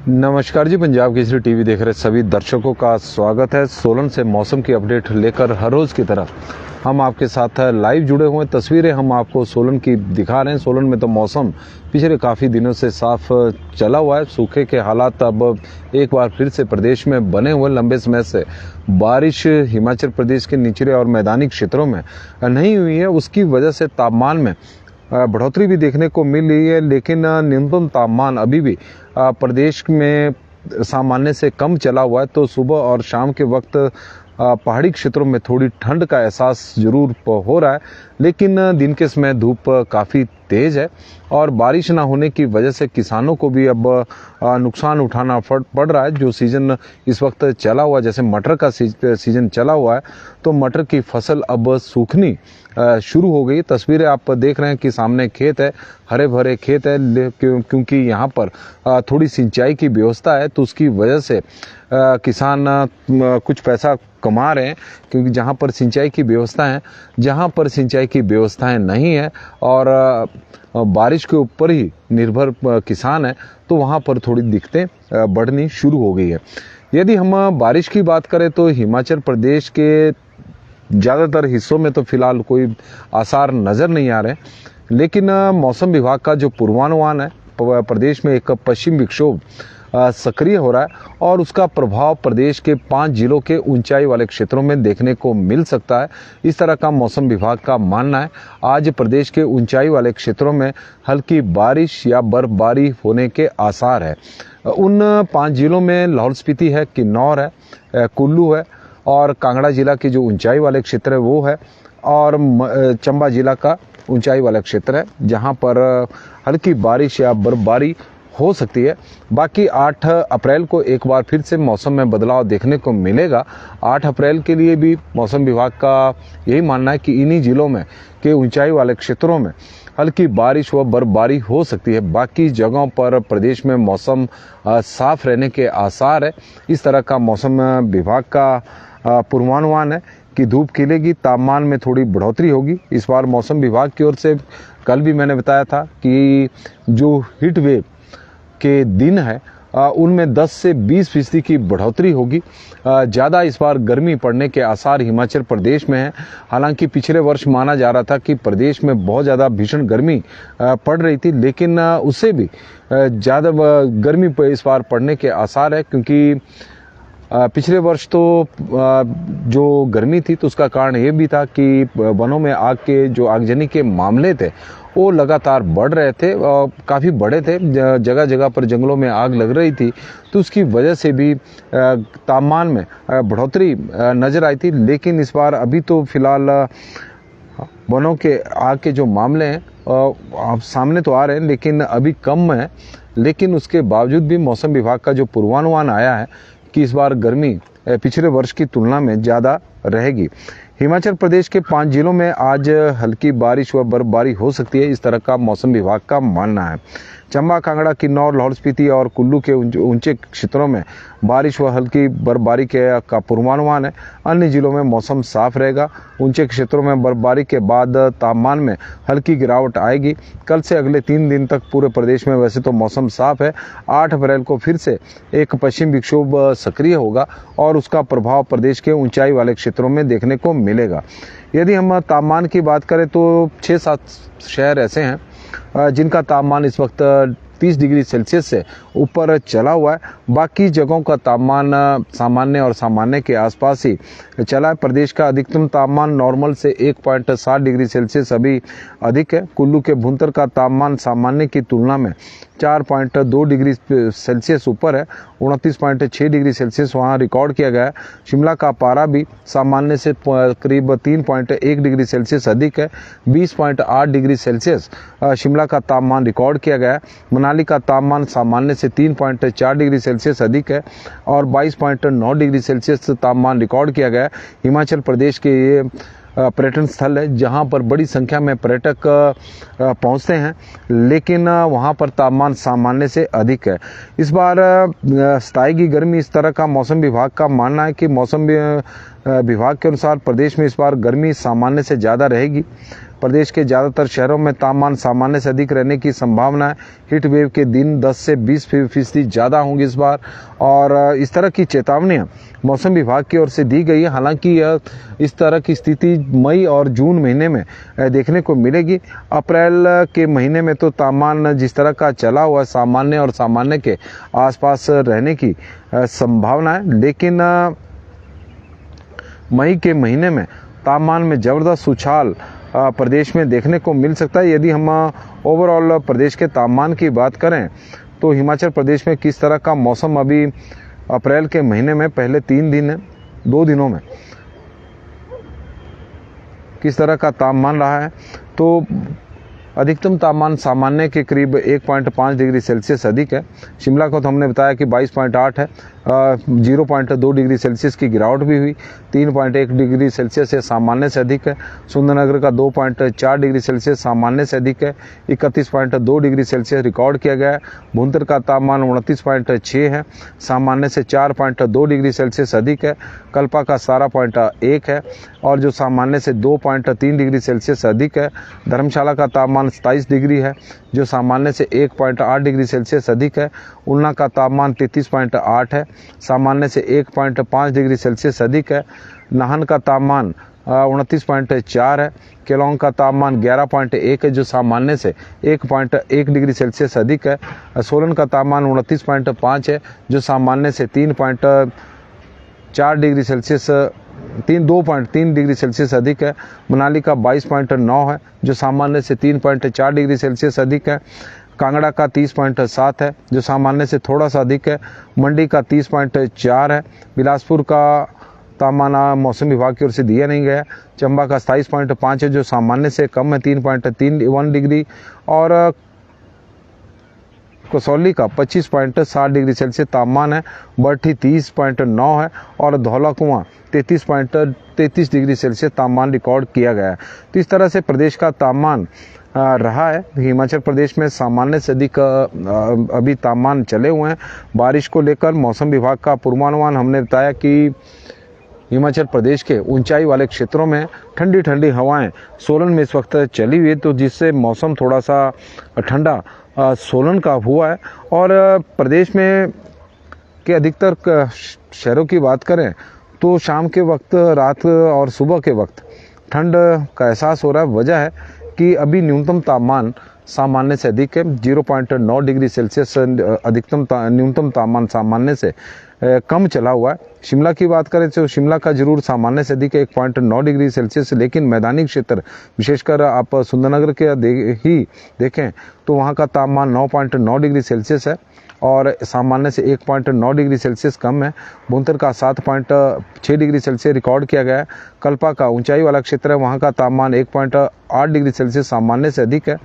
नमस्कार जी, पंजाब केसरी टीवी देख रहे सभी दर्शकों का स्वागत है। सोलन से मौसम की अपडेट लेकर हर रोज़ की तरह हम आपके साथ लाइव जुड़े हुए हैं। तस्वीरें हम आपको सोलन की दिखा रहे हैं। सोलन में तो मौसम पिछले काफ़ी दिनों से साफ चला हुआ है। सूखे के हालात अब एक बार फिर से प्रदेश में बने हुए। लंबे समय से बारिश हिमाचल प्रदेश के निचले और मैदानी क्षेत्रों में नहीं हुई है। उसकी वजह से तापमान में बढ़ोतरी भी देखने को मिल रही है, लेकिन न्यूनतम तापमान अभी भी प्रदेश में सामान्य से कम चला हुआ है। तो सुबह और शाम के वक्त पहाड़ी क्षेत्रों में थोड़ी ठंड का एहसास जरूर हो रहा है, लेकिन दिन के समय धूप काफ़ी तेज है और बारिश ना होने की वजह से किसानों को भी अब नुकसान उठाना पड़ रहा है। जो सीज़न इस वक्त चला हुआ, जैसे मटर का सीज़न चला हुआ है, तो मटर की फसल अब सूखनी शुरू हो गई। तस्वीरें आप देख रहे हैं कि सामने खेत है, हरे भरे खेत है, क्योंकि यहाँ पर थोड़ी सिंचाई की व्यवस्था है, तो उसकी वजह से किसान कुछ पैसा कमा रहे हैं। क्योंकि जहाँ पर सिंचाई की व्यवस्था है, जहाँ पर सिंचाई की व्यवस्थाएं नहीं है और बारिश के ऊपर ही निर्भर किसान है, तो वहाँ पर थोड़ी दिक्कतें बढ़नी शुरू हो गई है। यदि हम बारिश की बात करें तो हिमाचल प्रदेश के ज़्यादातर हिस्सों में तो फिलहाल कोई आसार नज़र नहीं आ रहे, लेकिन मौसम विभाग का जो पूर्वानुमान है, प्रदेश में एक पश्चिम विक्षोभ सक्रिय हो रहा है और उसका प्रभाव प्रदेश के 5 जिलों के ऊंचाई वाले क्षेत्रों में देखने को मिल सकता है। इस तरह का मौसम विभाग का मानना है। आज प्रदेश के ऊंचाई वाले क्षेत्रों में हल्की बारिश या बर्फबारी होने के आसार है। उन 5 जिलों में लाहौल स्पीति है, किन्नौर है, कुल्लू है और कांगड़ा जिला के जो ऊंचाई वाले क्षेत्र है वो है, और चंबा जिला का ऊंचाई वाला क्षेत्र है, जहां पर हल्की बारिश या बर्फबारी हो सकती है। बाकी 8 अप्रैल को एक बार फिर से मौसम में बदलाव देखने को मिलेगा। 8 अप्रैल के लिए भी मौसम विभाग का यही मानना है कि इन्हीं जिलों में के ऊंचाई वाले क्षेत्रों में हल्की बारिश व बर्फबारी हो सकती है। बाकी जगहों पर प्रदेश में मौसम साफ रहने के आसार है। इस तरह का मौसम विभाग का पूर्वानुमान है कि धूप खिलेगी, तापमान में थोड़ी बढ़ोतरी होगी। इस बार मौसम विभाग की ओर से कल भी मैंने बताया था कि जो हीट वेव के दिन है उनमें 10 से 20% की बढ़ोतरी होगी। ज़्यादा इस बार गर्मी पड़ने के आसार हिमाचल प्रदेश में है। हालांकि पिछले वर्ष माना जा रहा था कि प्रदेश में बहुत ज़्यादा भीषण गर्मी पड़ रही थी, लेकिन उससे भी ज़्यादा गर्मी इस बार पड़ने के आसार है। क्योंकि पिछले वर्ष तो जो गर्मी थी तो उसका कारण ये भी था कि वनों में आग के जो आगजनी के मामले थे वो लगातार बढ़ रहे थे, काफ़ी बड़े थे। जगह जगह पर जंगलों में आग लग रही थी, तो उसकी वजह से भी तापमान में बढ़ोतरी नज़र आई थी। लेकिन इस बार अभी तो फिलहाल वनों के आग के जो मामले हैं सामने तो आ रहे हैं, लेकिन अभी कम है। लेकिन उसके बावजूद भी मौसम विभाग का जो पूर्वानुमान आया है कि इस बार गर्मी पिछले वर्ष की तुलना में ज़्यादा रहेगी। हिमाचल प्रदेश के 5 जिलों में आज हल्की बारिश व बर्फबारी हो सकती है। इस तरह का मौसम विभाग का मानना है। चंबा, कांगड़ा, किन्नौर, लाहौल स्पीति और कुल्लू के ऊंचे क्षेत्रों में बारिश व हल्की बर्फबारी का पूर्वानुमान है। अन्य जिलों में मौसम साफ रहेगा। ऊंचे क्षेत्रों में बर्फबारी के बाद तापमान में हल्की गिरावट आएगी। कल से अगले 3 दिन तक पूरे प्रदेश में वैसे तो मौसम साफ है। 8 अप्रैल को फिर से एक पश्चिम विक्षोभ सक्रिय होगा और उसका प्रभाव प्रदेश के ऊंचाई वाले क्षेत्रों में देखने को मिलेगा। यदि हम तापमान की बात करें तो 6-7 शहर ऐसे हैं जिनका तापमान इस वक्त 30 डिग्री सेल्सियस से ऊपर चला हुआ है। बाकी जगहों का तापमान सामान्य और सामान्य के आसपास ही चला है। प्रदेश का अधिकतम तापमान नॉर्मल से 1.7 डिग्री सेल्सियस अभी अधिक है। कुल्लू के भुंतर का तापमान सामान्य की तुलना में 4.2 डिग्री सेल्सियस ऊपर है। 29.6 डिग्री सेल्सियस वहाँ रिकॉर्ड किया गया है। शिमला का पारा भी सामान्य से करीब 3.1 डिग्री सेल्सियस अधिक है। 20.8 डिग्री सेल्सियस शिमला का तापमान रिकॉर्ड किया गया है। मनाली का तापमान सामान्य से 3.4 डिग्री सेल्सियस अधिक है और 22.9 डिग्री सेल्सियस तापमान रिकॉर्ड किया गया है। हिमाचल प्रदेश के ये पर्यटन स्थल है जहां पर बड़ी संख्या में पर्यटक पहुंचते हैं, लेकिन वहां पर तापमान सामान्य से अधिक है। इस बार स्थायी गर्मी, इस तरह का मौसम विभाग का मानना है कि मौसम विभाग के अनुसार प्रदेश में इस बार गर्मी सामान्य से ज़्यादा रहेगी। प्रदेश के ज़्यादातर शहरों में तापमान सामान्य से अधिक रहने की संभावना है। हीट वेव के दिन 10 से 20% ज़्यादा होंगे इस बार, और इस तरह की चेतावनियां मौसम विभाग की ओर से दी गई है। हालांकि इस तरह की स्थिति मई और जून महीने में देखने को मिलेगी। अप्रैल के महीने में तो तापमान जिस तरह का चला हुआ सामान्य और सामान्य के आसपास रहने की संभावना है, लेकिन मई के महीने में तापमान में ज़बरदस्त उछाल प्रदेश में देखने को मिल सकता है। यदि हम ओवरऑल प्रदेश के तापमान की बात करें तो हिमाचल प्रदेश में किस तरह का मौसम अभी अप्रैल के महीने में पहले 2 दिनों में किस तरह का तापमान रहा है, तो अधिकतम तापमान सामान्य के करीब 1.5 डिग्री सेल्सियस अधिक है। शिमला को तो हमने बताया कि 22.8 है, 0.2 डिग्री सेल्सियस की गिरावट भी हुई। 3.1 डिग्री सेल्सियस से सामान्य से अधिक है। सुंदरनगर का 2.4 डिग्री सेल्सियस सामान्य से अधिक है। 31.2 डिग्री सेल्सियस रिकॉर्ड किया गया है। भुंतर का तापमान 29.6 है, सामान्य से 4.2 डिग्री सेल्सियस अधिक है। कल्पा का 17.1 है और जो सामान्य से 2.3 डिग्री सेल्सियस अधिक है। धर्मशाला का तापमान 27 डिग्री है, जो सामान्य से 1.8 डिग्री सेल्सियस अधिक है। ऊना का तापमान 33.8 है, सामान्य से 1.5 डिग्री सेल्सियस अधिक है। नाहन का तापमान 29.4 है। केलोंग का तापमान 11.1 है, जो सामान्य से 1.1 डिग्री सेल्सियस अधिक है। सोलन का तापमान 29.5 है, जो सामान्य से 3.4 डिग्री सेल्सियस 2.3 डिग्री सेल्सियस अधिक है। मनाली का 22.9 है, जो सामान्य से 3.4 डिग्री सेल्सियस अधिक है। कांगड़ा का 30.7 है, जो सामान्य से थोड़ा सा अधिक है। मंडी का 30.4 है। बिलासपुर का तापमान मौसम विभाग की ओर से दिया नहीं गया। चंबा का 27.5 है, जो सामान्य से कम है 3.31 डिग्री। और कसौली का 25.7 डिग्री सेल्सियस तापमान है। बरठी 30.9 है और धौला कुआं 33 डिग्री सेल्सियस तापमान रिकॉर्ड किया गया है। तो इस तरह से प्रदेश का तापमान रहा है। हिमाचल प्रदेश में सामान्य से अधिक अभी तापमान चले हुए हैं। बारिश को लेकर मौसम विभाग का पूर्वानुमान हमने बताया कि हिमाचल प्रदेश के ऊंचाई वाले क्षेत्रों में ठंडी ठंडी हवाएं सोलन में इस वक्त चली हुई है, तो जिससे मौसम थोड़ा सा ठंडा सोलन का हुआ है। और प्रदेश में के अधिकतर शहरों की बात करें तो शाम के वक्त, रात और सुबह के वक्त ठंड का एहसास हो रहा है। वजह है कि अभी न्यूनतम तापमान सामान्य से अधिक है। 0.9 डिग्री सेल्सियस न्यूनतम तापमान सामान्य से कम चला हुआ है। शिमला की बात करें तो शिमला का जरूर सामान्य से अधिक है 1.9 डिग्री सेल्सियस, लेकिन मैदानी क्षेत्र विशेषकर आप सुंदरनगर के ही देखें तो वहाँ का तापमान 9.9 डिग्री सेल्सियस है और सामान्य से 1.9 डिग्री सेल्सियस कम है। भुंतर का 7.6 डिग्री सेल्सियस रिकॉर्ड किया गया है। कल्पा का ऊंचाई वाला क्षेत्र है, वहाँ का तापमान 1.8 डिग्री सेल्सियस सामान्य से अधिक है।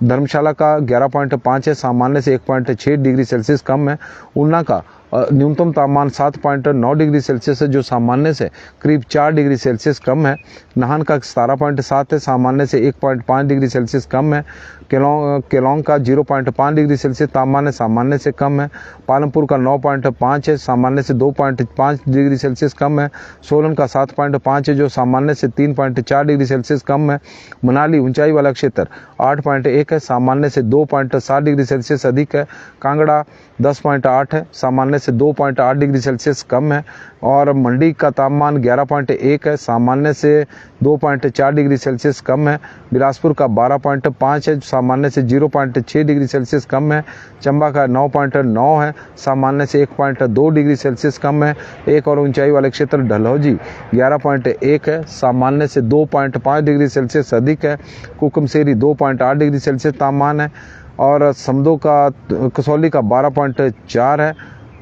धर्मशाला का 11.5 है, सामान्य से 1.6 डिग्री सेल्सियस कम है। ऊना का न्यूनतम तापमान 7.9 डिग्री सेल्सियस है, जो सामान्य से करीब 4 डिग्री सेल्सियस कम है। नाहन का 17.7 है, सामान्य से 1.5 डिग्री सेल्सियस कम है। केलोंग का 0.5 डिग्री सेल्सियस तापमान है, सामान्य से कम है। पालमपुर का 9.5 है, सामान्य से 2.5 डिग्री सेल्सियस कम है। सोलन का 7.5 है, जो सामान्य से 3.4 डिग्री सेल्सियस कम है। मनाली ऊंचाई वाला क्षेत्र 8.1 है, सामान्य से 2.7 डिग्री सेल्सियस अधिक है। कांगड़ा 10.8 है, सामान्य से 2.8 डिग्री सेल्सियस कम है। और मंडी का तापमान 11.1 है, सामान्य से 2.4 डिग्री सेल्सियस कम है। बिलासपुर का 12.5 है, सामान्य से 0.6 डिग्री सेल्सियस कम है। चंबा का 9.9 है, सामान्य से 1.2 डिग्री सेल्सियस कम है। एक और ऊंचाई वाले क्षेत्र डलहौजी 11.1 है, सामान्य से 2.5 डिग्री सेल्सियस अधिक है। कुकुमसेरी 2.8 डिग्री सेल्सियस तापमान है और समदो का कसौली का 12.4 है।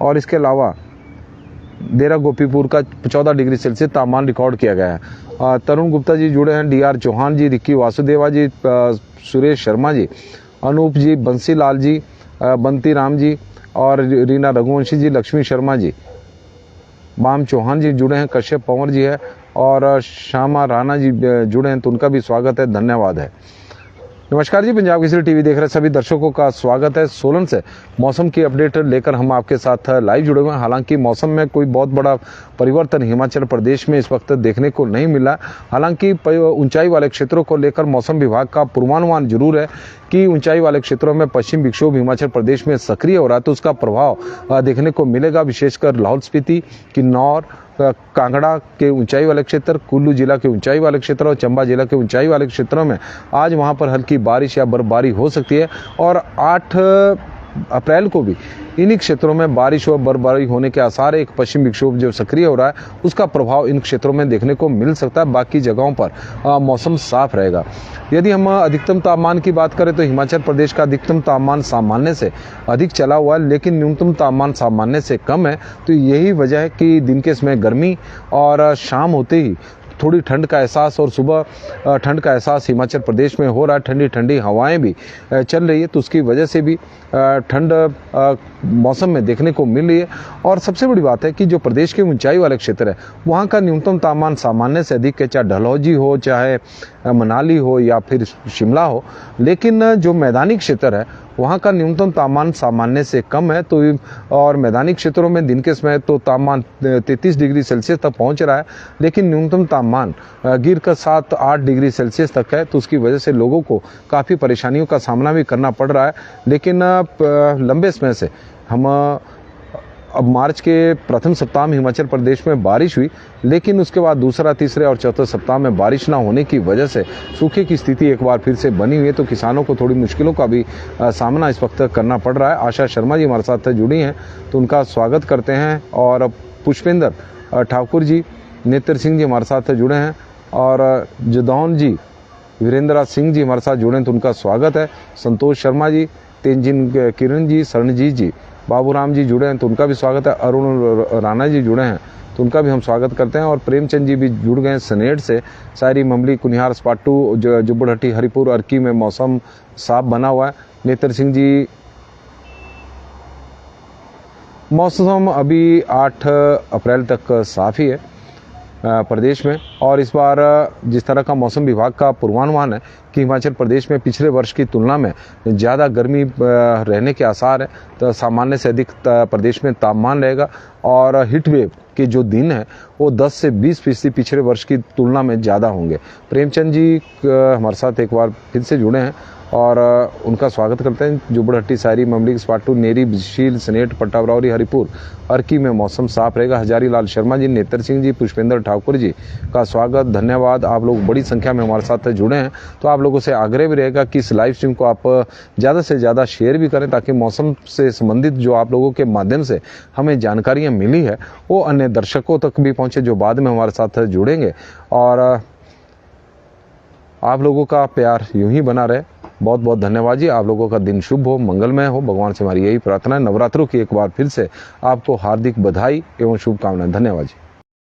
और इसके अलावा देरा गोपीपुर का 14 डिग्री सेल्सियस तापमान रिकॉर्ड किया गया है। तरुण गुप्ता जी जुड़े हैं, DR चौहान जी, रिक्की वासुदेवा जी, सुरेश शर्मा जी, अनूप जी, बंसी लाल जी, बंती राम जी और रीना रघुवंशी जी, लक्ष्मी शर्मा जी, बाम चौहान जी जुड़े हैं, कश्यप पंवर जी है और श्यामा राणा जी जुड़े हैं, तो उनका भी स्वागत है, धन्यवाद है। नमस्कार जी, पंजाब केसरी टीवी देख रहे सभी दर्शकों का स्वागत है। सोलन से मौसम की अपडेट लेकर हम आपके साथ लाइव जुड़े हुए हैं। हालांकि मौसम में कोई बहुत बड़ा परिवर्तन हिमाचल प्रदेश में इस वक्त देखने को नहीं मिला। हालांकि ऊंचाई वाले क्षेत्रों को लेकर मौसम विभाग का पूर्वानुमान जरूर है कि ऊंचाई वाले क्षेत्रों में पश्चिम विक्षोभ हिमाचल प्रदेश में सक्रिय हो रहा है, तो उसका प्रभाव देखने को मिलेगा। विशेषकर लाहौल स्पीति, किन्नौर, कांगड़ा के ऊंचाई वाले क्षेत्र, कुल्लू जिला के ऊंचाई वाले क्षेत्र और चंबा जिला के ऊंचाई वाले क्षेत्रों में आज वहां पर हल्की बारिश या बर्फबारी हो सकती है। और 8 अप्रैल को भी इन्हीं क्षेत्रों में बारिश और बर्फबारी होने के आसार है। एक पश्चिम विक्षोभ जो सक्रिय हो रहा है उसका प्रभाव इन क्षेत्रों में देखने को मिल सकता है। बाकी जगहों पर मौसम साफ रहेगा। यदि हम अधिकतम तापमान की बात करें तो हिमाचल प्रदेश का अधिकतम तापमान सामान्य से अधिक चला हुआ है, लेकिन न्यूनतम तापमान सामान्य से कम है। तो यही वजह है कि दिन के समय गर्मी और शाम होते ही थोड़ी ठंड का एहसास और सुबह ठंड का एहसास हिमाचल प्रदेश में हो रहा है। ठंडी ठंडी हवाएं भी चल रही है, तो उसकी वजह से भी ठंड मौसम में देखने को मिल रही है। और सबसे बड़ी बात है कि जो प्रदेश के ऊंचाई वाले क्षेत्र है वहाँ का न्यूनतम तापमान सामान्य से अधिक है, चाहे डलहौजी हो, चाहे मनाली हो या फिर शिमला हो। लेकिन जो मैदानी क्षेत्र है वहाँ का न्यूनतम तापमान सामान्य से कम है। तो और मैदानी क्षेत्रों में दिन के समय तो तापमान 33 डिग्री सेल्सियस तक पहुँच रहा है, लेकिन न्यूनतम तापमान गिर कर 7-8 डिग्री सेल्सियस तक है। तो उसकी वजह से लोगों को काफ़ी परेशानियों का सामना भी करना पड़ रहा है। लेकिन लंबे समय से हम अब मार्च के प्रथम सप्ताह में हिमाचल प्रदेश में बारिश हुई, लेकिन उसके बाद दूसरा, तीसरे और चौथे सप्ताह में बारिश ना होने की वजह से सूखे की स्थिति एक बार फिर से बनी हुई है। तो किसानों को थोड़ी मुश्किलों का भी सामना इस वक्त करना पड़ रहा है। आशा शर्मा जी हमारे साथ जुड़ी हैं, तो उनका स्वागत करते हैं। और पुष्पेंद्र ठाकुर जी, नेत्र सिंह जी हमारे साथ जुड़े हैं, और जदौन जी, वीरेंद्र सिंह जी हमारे साथ जुड़े हैं, तो उनका स्वागत है। संतोष शर्मा जी, तेंजिन किरण जी, शरणजीत जी, बाबूराम जी जुड़े हैं, तो उनका भी स्वागत है। अरुण राणा जी जुड़े हैं, तो उनका भी हम स्वागत करते हैं। और प्रेमचंद जी भी जुड़ गए हैं सनेट से। सायरी, ममली, कुनिहार, स्पाटू, जुब्बड़हट्टी, हरिपुर, अर्की में मौसम साफ बना हुआ है। नेत्र सिंह जी, मौसम अभी 8 अप्रैल तक साफ ही है प्रदेश में। और इस बार जिस तरह का मौसम विभाग का पूर्वानुमान है कि हिमाचल प्रदेश में पिछले वर्ष की तुलना में ज़्यादा गर्मी रहने के आसार है, तो सामान्य से अधिक प्रदेश में तापमान रहेगा। और हीट वेव के जो दिन है वो 10 से 20% पिछले वर्ष की तुलना में ज़्यादा होंगे। प्रेमचंद जी हमारे साथ एक बार फिर से जुड़े हैं, और उनका स्वागत करते हैं। जुब्बड़हट्टी, सायरी, ममली, स्पाटू, नेरी, बिशील, सनेट, पट्टावरौरी, हरिपुर, अर्की में मौसम साफ रहेगा। हजारी लाल शर्मा जी, नेत्र सिंह जी, पुष्पेंद्र ठाकुर जी का स्वागत, धन्यवाद। आप लोग बड़ी संख्या में हमारे साथ जुड़े हैं, तो आप लोगों से आग्रह भी रहेगा कि इस लाइव स्ट्रीम को आप ज़्यादा से ज़्यादा शेयर भी करें, ताकि मौसम से संबंधित जो आप लोगों के माध्यम से हमें जानकारियाँ मिली है वो अन्य दर्शकों तक भी पहुँचे जो बाद में हमारे साथ जुड़ेंगे। और आप लोगों का प्यार यूं ही बना रहे। बहुत बहुत धन्यवाद जी। आप लोगों का दिन शुभ हो, मंगलमय हो, भगवान से हमारी यही प्रार्थना है। नवरात्रों की एक बार फिर से आपको हार्दिक बधाई एवं शुभकामनाएं। धन्यवाद जी।